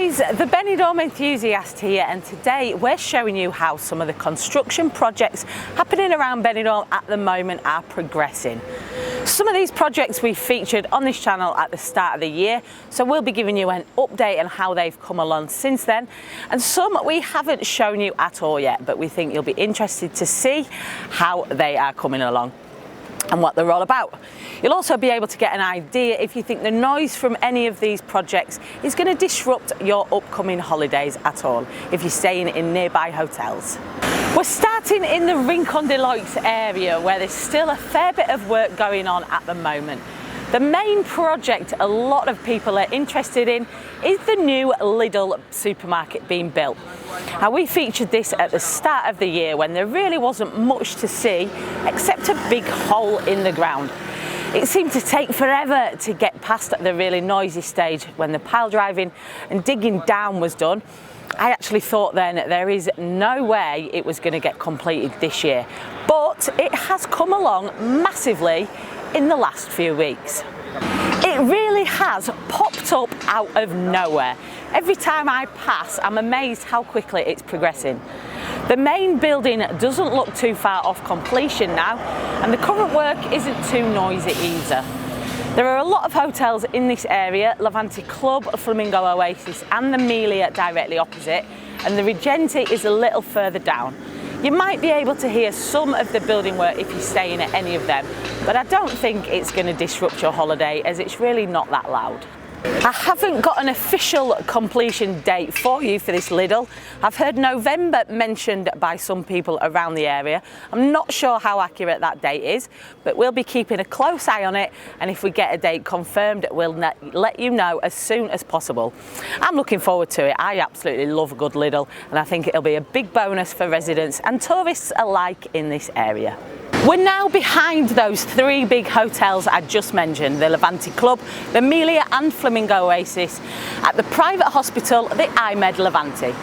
guys, the Benidorm Enthusiast here, and today we're showing you how some of the construction projects happening around Benidorm at the moment are progressing. Some of these projects we featured on this channel at the start of the year, so we'll be giving you an update on how they've come along since then, and some we haven't shown you at all yet, but we think you'll be interested to see how they are coming along and what they're all about. You'll also be able to get an idea if you think the noise from any of these projects is going to disrupt your upcoming holidays at all, if you're staying in nearby hotels. We're starting in the Rincon de Loix area, where there's still a fair bit of work going on at the moment. The main project a lot of people are interested in is the new Lidl supermarket being built. Now, we featured this at the start of the year when there really wasn't much to see except a big hole in the ground. It seemed to take forever to get past the really noisy stage when the pile driving and digging down was done. I actually thought then there is no way it was going to get completed this year, but it has come along massively in the last few weeks. It really has popped up out of nowhere. Every time I pass, I'm amazed how quickly it's progressing. The main building doesn't look too far off completion now, and the current work isn't too noisy either. There are a lot of hotels in this area: Levante Club, Flamingo Oasis and the Melia directly opposite, and the Regenti is a little further down. You might be able to hear some of the building work if you're staying at any of them, but I don't think it's going to disrupt your holiday, as it's really not that loud. I haven't got an official completion date for you for this Lidl. I've heard November mentioned by some people around the area. I'm not sure how accurate that date is, but we'll be keeping a close eye on it, and if we get a date confirmed, we'll let you know as soon as possible. I'm looking forward to it. I absolutely love a good Lidl, and I think it'll be a big bonus for residents and tourists alike in this area. We're now behind those three big hotels I just mentioned, the Levante Club, the Melia and Flamingo Oasis, at the private hospital, the IMED Levante.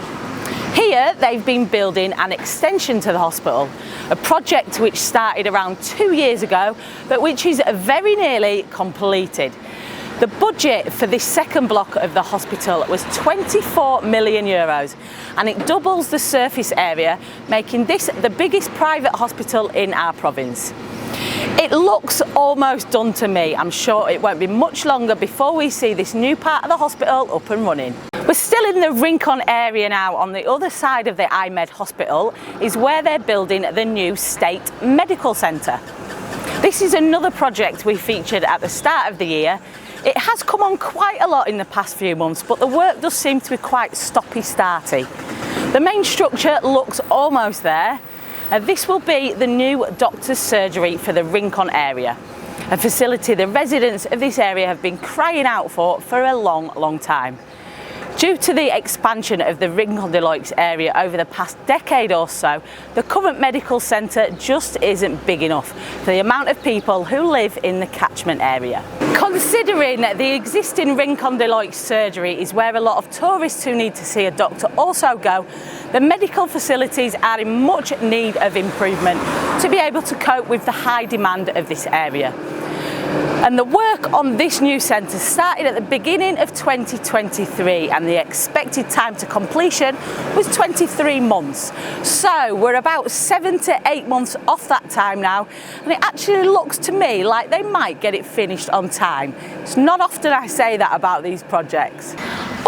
Here they've been building an extension to the hospital, a project which started around 2 years ago, but which is very nearly completed. The budget for this second block of the hospital was 24 million euros, and it doubles the surface area, making this the biggest private hospital in our province. It looks almost done to me. I'm sure it won't be much longer before we see this new part of the hospital up and running. We're still in the Rincon area now. On the other side of the IMED hospital is where they're building the new State Medical Centre. This is another project we featured at the start of the year. It has come on quite a lot in the past few months, but the work does seem to be quite stoppy-starty. The main structure looks almost there. This will be the new doctor's surgery for the Rincon area, a facility the residents of this area have been crying out for a long time. Due to the expansion of the Rincon de Loix area over the past decade or so, the current medical centre just isn't big enough for the amount of people who live in the catchment area. Considering the existing Rincon de Loix surgery is where a lot of tourists who need to see a doctor also go, the medical facilities are in much need of improvement to be able to cope with the high demand of this area. And the work on this new centre started at the beginning of 2023, and the expected time to completion was 23 months. So we're about 7 to 8 months off that time now, and it actually looks to me like they might get it finished on time. It's not often I say that about these projects.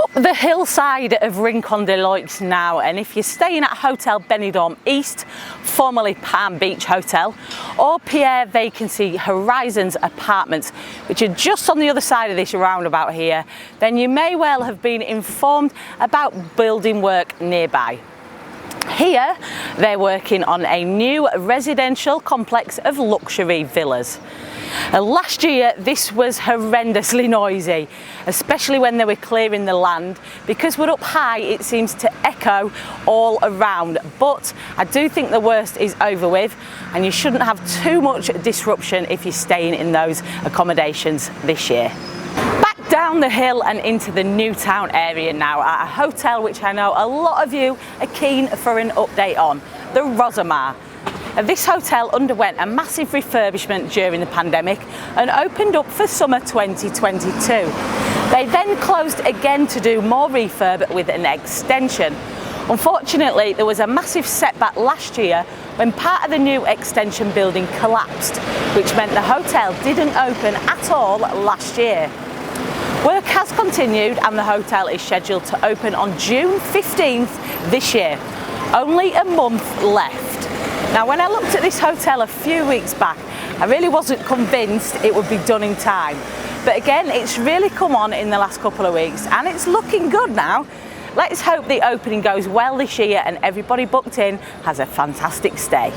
Up the hillside of Rincon de Loix now, and if you're staying at Hotel Benidorm East, formerly Palm Beach Hotel, or Pierre Vacancy Horizons Apartments, which are just on the other side of this roundabout here, then you may well have been informed about building work nearby. Here they're working on a new residential complex of luxury villas. Last year this was horrendously noisy, especially when they were clearing the land. Because we're up high, it seems to echo all around, but I do think the worst is over with, and you shouldn't have too much disruption if you're staying in those accommodations this year. Back down the hill and into the new town area now, at a hotel which I know a lot of you are keen for an update on, the Rosamar. This hotel underwent a massive refurbishment during the pandemic and opened up for summer 2022. They then closed again to do more refurb with an extension. Unfortunately, there was a massive setback last year when part of the new extension building collapsed, which meant the hotel didn't open at all last year. Work has continued and the hotel is scheduled to open on June 15th this year. Only a month left. Now, when I looked at this hotel a few weeks back, I really wasn't convinced it would be done in time. But again, it's really come on in the last couple of weeks and it's looking good now. Let's hope the opening goes well this year and everybody booked in has a fantastic stay.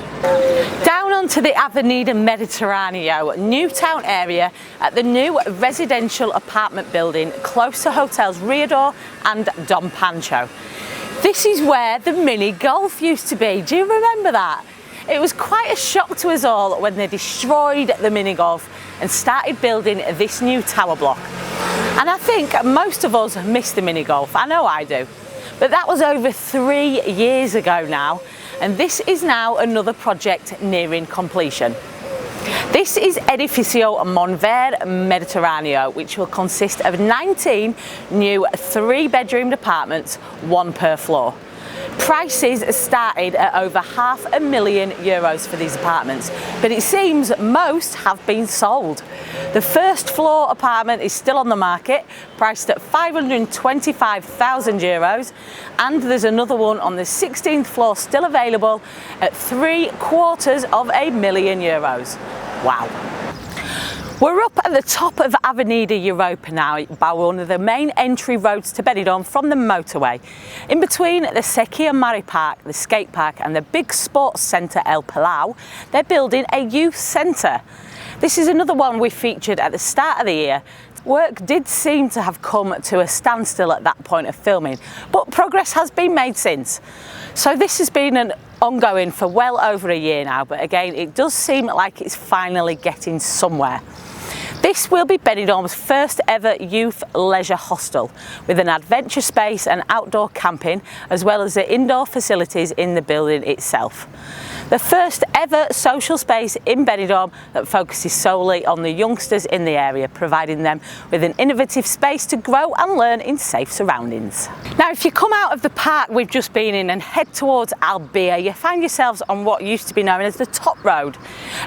Down onto the Avenida Mediterraneo, Newtown area at the new residential apartment building close to hotels Riador and Don Pancho. This is where the mini golf used to be. Do you remember that? It was quite a shock to us all when they destroyed the mini golf and started building this new tower block. And I think most of us miss the mini golf. I know I do. But that was over 3 years ago now, and this is now another project nearing completion. This is Edificio Monver Mediterraneo, which will consist of 19 new 3-bedroomed apartments, 1 per floor. Prices started at over €500,000 for these apartments, but it seems most have been sold. The first floor apartment is still on the market, priced at €525,000, and there's another one on the 16th floor still available at €750,000. Wow. We're up at the top of Avenida Europa now by one of the main entry roads to Benidorm from the motorway. In between the Sequia Mare Park, the skate park and the big sports centre El Palau, they're building a youth centre. This is another one we featured at the start of the year. Work did seem to have come to a standstill at that point of filming, but progress has been made since. So this has been ongoing for well over a year now, but again, it does seem like it's finally getting somewhere. This will be Benidorm's first ever youth leisure hostel with an adventure space and outdoor camping, as well as the indoor facilities in the building itself. The first ever social space in Benidorm that focuses solely on the youngsters in the area, providing them with an innovative space to grow and learn in safe surroundings. Now, if you come out of the park we've just been in and head towards Albia, you find yourselves on what used to be known as the Top Road,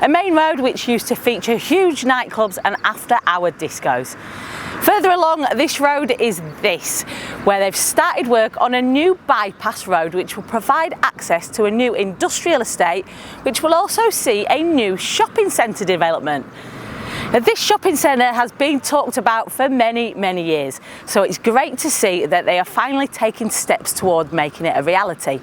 a main road which used to feature huge nightclubs and after-hour discos. Further along this road is this, where they've started work on a new bypass road which will provide access to a new industrial estate, which will also see a new shopping centre development. Now, this shopping centre has been talked about for many years, so it's great to see that they are finally taking steps toward making it a reality.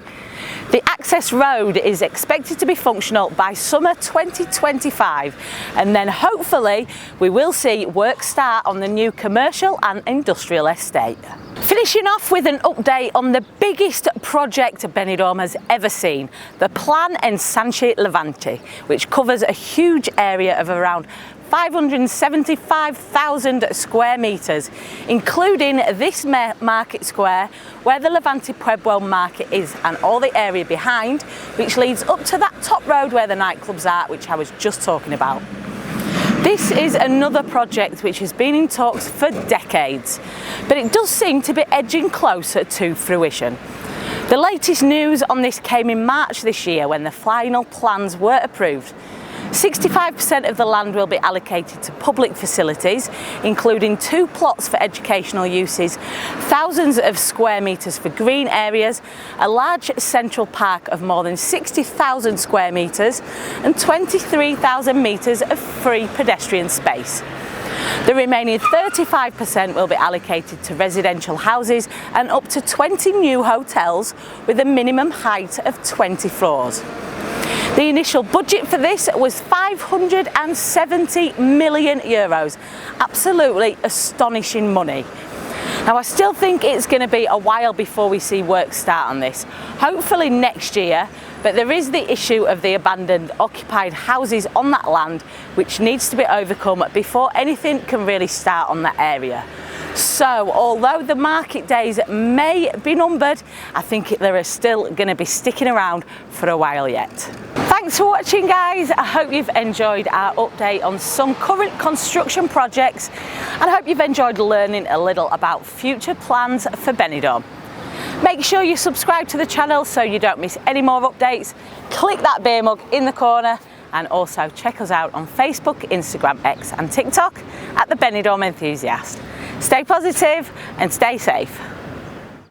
The access road is expected to be functional by summer 2025, and then hopefully we will see work start on the new commercial and industrial estate. Finishing off with an update on the biggest project Benidorm has ever seen, the Plan Ensanche Levante, which covers a huge area of around 575,000 square metres, including this market square where the Levante Pueblo market is, and all the area behind, which leads up to that top road where the nightclubs are, which I was just talking about. This is another project which has been in talks for decades, but it does seem to be edging closer to fruition. The latest news on this came in March this year when the final plans were approved. 65% of the land will be allocated to public facilities, including 2 plots for educational uses, thousands of square metres for green areas, a large central park of more than 60,000 square metres, and 23,000 metres of free pedestrian space. The remaining 35% will be allocated to residential houses and up to 20 new hotels with a minimum height of 20 floors. The initial budget for this was €570 million. Absolutely astonishing money. Now, I still think it's going to be a while before we see work start on this, hopefully next year, but there is the issue of the abandoned occupied houses on that land, which needs to be overcome before anything can really start on that area. So although the market days may be numbered, I think they're still going to be sticking around for a while yet. Thanks for watching, guys. I hope you've enjoyed our update on some current construction projects, and I hope you've enjoyed learning a little about future plans for Benidorm. Make sure you subscribe to the channel so you don't miss any more updates. Click that beer mug in the corner, and also check us out on Facebook, Instagram, X and TikTok at the Benidorm Enthusiast. Stay positive and stay safe.